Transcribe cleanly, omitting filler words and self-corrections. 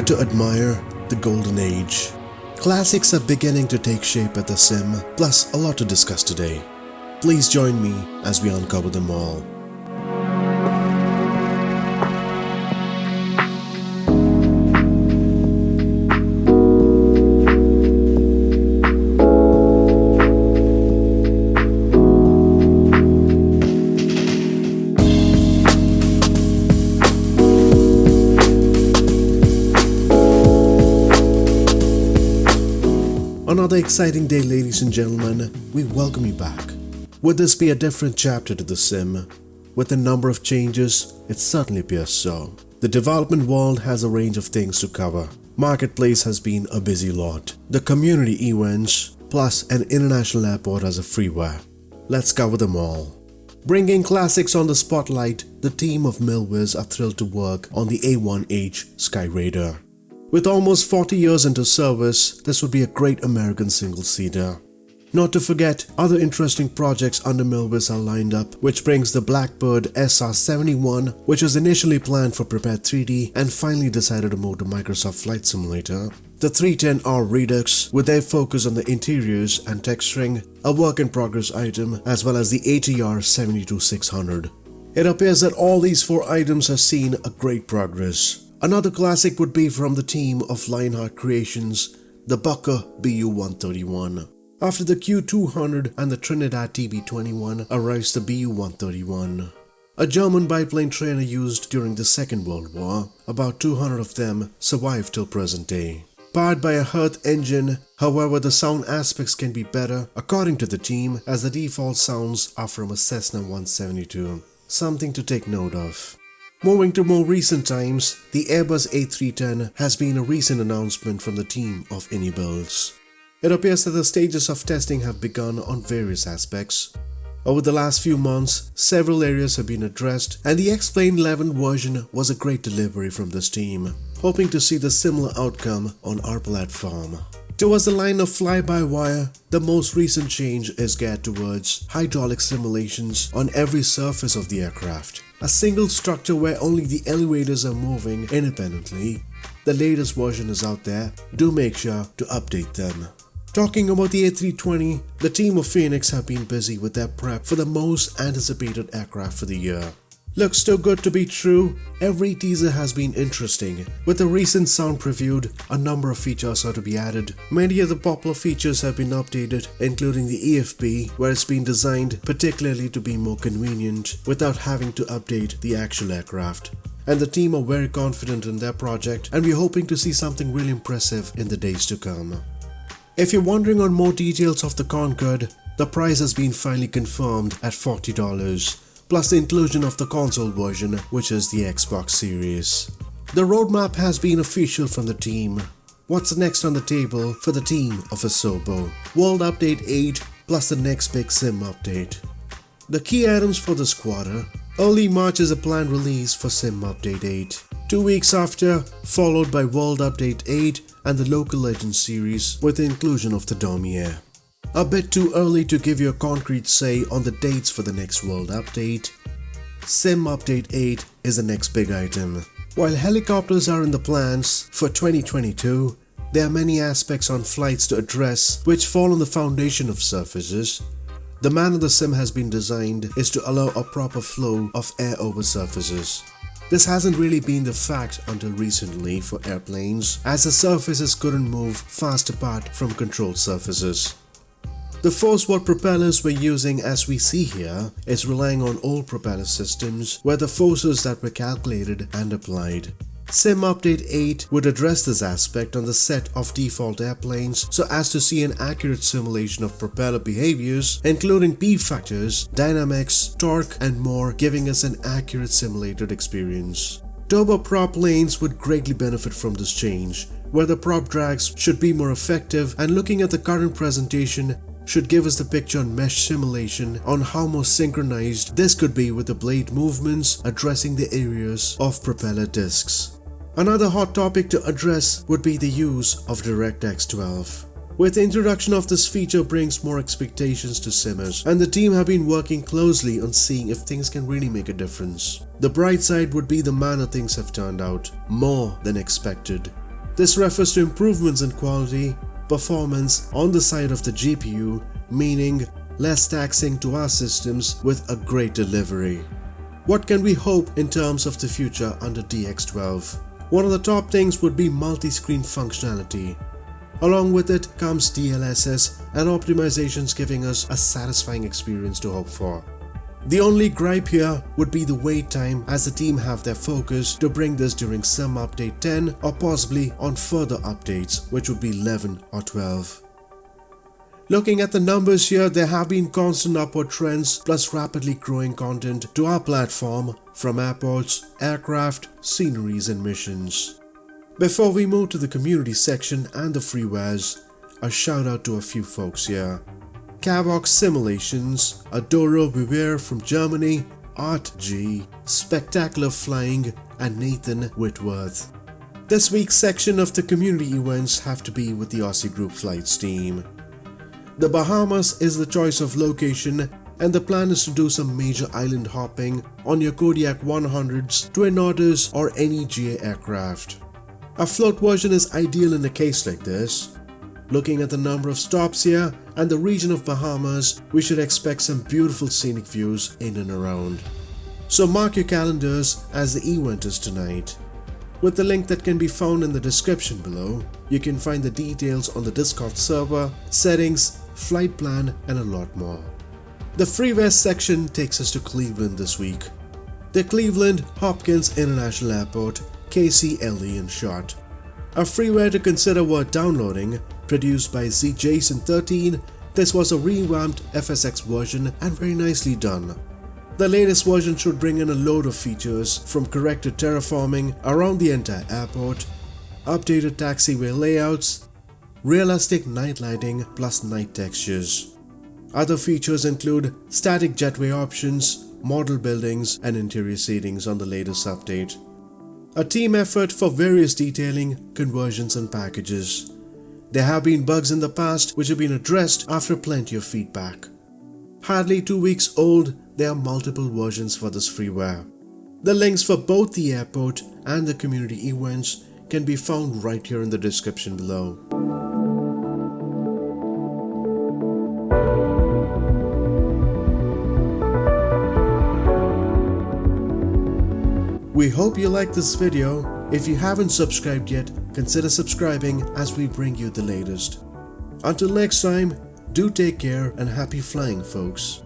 Prepare to admire the golden age. Classics are beginning to take shape at the sim, plus a lot to discuss today. Please join me as we uncover them all. Another exciting day, ladies and gentlemen. We welcome you back. Would this be a different chapter to the sim? With the number of changes, it certainly appears so. The development world has a range of things to cover. Marketplace has been a busy lot. The community events, plus an international airport as a freeware. Let's cover them all. Bringing classics on the spotlight, the team of MILW are thrilled to work on the A1H Sky Raider. With almost 40 years into service, this would be a great American single-seater. Not to forget, other interesting projects under MILW are lined up, which brings the Blackbird SR-71, which was initially planned for Prepared 3D and finally decided to move to Microsoft Flight Simulator. The 310R Redux, with their focus on the interiors and texturing, a work-in-progress item, as well as the ATR 72600. It appears that all these four items have seen a great progress. Another classic would be from the team of Lionheart Creations, the Bucker BU-131. After the Q200 and the Trinidad TB-21 arrives the BU-131. A German biplane trainer used during the Second World War, about 200 of them survived till present day. Powered by a Hertz engine, however the sound aspects can be better according to the team, as the default sounds are from a Cessna 172. Something to take note of. Moving to more recent times, the Airbus A310 has been a recent announcement from the team of InnyBuilds. It appears that the stages of testing have begun on various aspects. Over the last few months, several areas have been addressed, and the X-Plane 11 version was a great delivery from this team, hoping to see the similar outcome on our platform. Towards the line of fly-by-wire, the most recent change is geared towards hydraulic simulations on every surface of the aircraft. A single structure where only the elevators are moving independently. The latest version is out there, do make sure to update them. Talking about the A320, the team of Phoenix have been busy with their prep for the most anticipated aircraft for the year. Looks too good to be true. Every teaser has been interesting. With the recent sound previewed, a number of features are to be added. Many of the popular features have been updated, including the EFB, where it's been designed particularly to be more convenient without having to update the actual aircraft. And the team are very confident in their project, and we're hoping to see something really impressive in the days to come. If you're wondering on more details of the Concorde, the price has been finally confirmed at $40. Plus the inclusion of the console version, which is the Xbox Series. The roadmap has been official from the team. What's next on the table for the team of Asobo? World Update 8 plus the next big sim update. The key items for this quarter. Early March is a planned release for Sim Update 8. 2 weeks after, followed by World Update 8 and the Local Legends series with the inclusion of the Domier. A bit too early to give you a concrete say on the dates for the next World Update. Sim Update 8 is the next big item. While helicopters are in the plans for 2022, there are many aspects on flights to address which fall on the foundation of surfaces. The manner the sim has been designed is to allow a proper flow of air over surfaces. This hasn't really been the fact until recently for airplanes, as the surfaces couldn't move fast apart from controlled surfaces. The force-what propellers we're using, as we see here, is relying on old propeller systems where the forces that were calculated and applied. Sim Update 8 would address this aspect on the set of default airplanes so as to see an accurate simulation of propeller behaviors, including P factors, dynamics, torque, and more, giving us an accurate simulated experience. Turboprop planes would greatly benefit from this change, where the prop drags should be more effective, and looking at the current presentation, should give us the picture on mesh simulation on how more synchronized this could be with the blade movements addressing the areas of propeller discs. Another hot topic to address would be the use of DirectX 12. With the introduction of this feature brings more expectations to simmers, and the team have been working closely on seeing if things can really make a difference. The bright side would be the manner things have turned out, more than expected. This refers to improvements in quality, performance on the side of the GPU, meaning less taxing to our systems with a great delivery. What can we hope in terms of the future under DX12? One of the top things would be multi-screen functionality. Along with it comes DLSS and optimizations, giving us a satisfying experience to hope for. The only gripe here would be the wait time, as the team have their focus to bring this during Sim Update 10 or possibly on further updates, which would be 11 or 12. Looking at the numbers here, there have been constant upward trends plus rapidly growing content to our platform from airports, aircraft, sceneries and missions. Before we move to the community section and the freewares, a shout out to a few folks here. Cavox Simulations, Adoro Beware from Germany, Art G, Spectacular Flying and Nathan Whitworth. This week's section of the community events have to be with the Aussie Group Flights team. The Bahamas is the choice of location, and the plan is to do some major island hopping on your Kodiak 100s, Twin Otters or any GA aircraft. A float version is ideal in a case like this. Looking at the number of stops here and the region of Bahamas, we should expect some beautiful scenic views in and around. So mark your calendars as the event is tonight. With the link that can be found in the description below, you can find the details on the Discord server, settings, flight plan and a lot more. The freeware section takes us to Cleveland this week. The Cleveland Hopkins International Airport, KCLE in short. A freeware to consider worth downloading, produced by ZJason13. This was a revamped FSX version and very nicely done. The latest version should bring in a load of features from corrected terraforming around the entire airport, updated taxiway layouts, realistic night lighting plus night textures. Other features include static jetway options, model buildings and interior seatings on the latest update. A team effort for various detailing, conversions and packages. There have been bugs in the past which have been addressed after plenty of feedback. Hardly 2 weeks old, there are multiple versions for this freeware. The links for both the airport and the community events can be found right here in the description below. We hope you liked this video. If you haven't subscribed yet, consider subscribing as we bring you the latest. Until next time, do take care and happy flying, folks.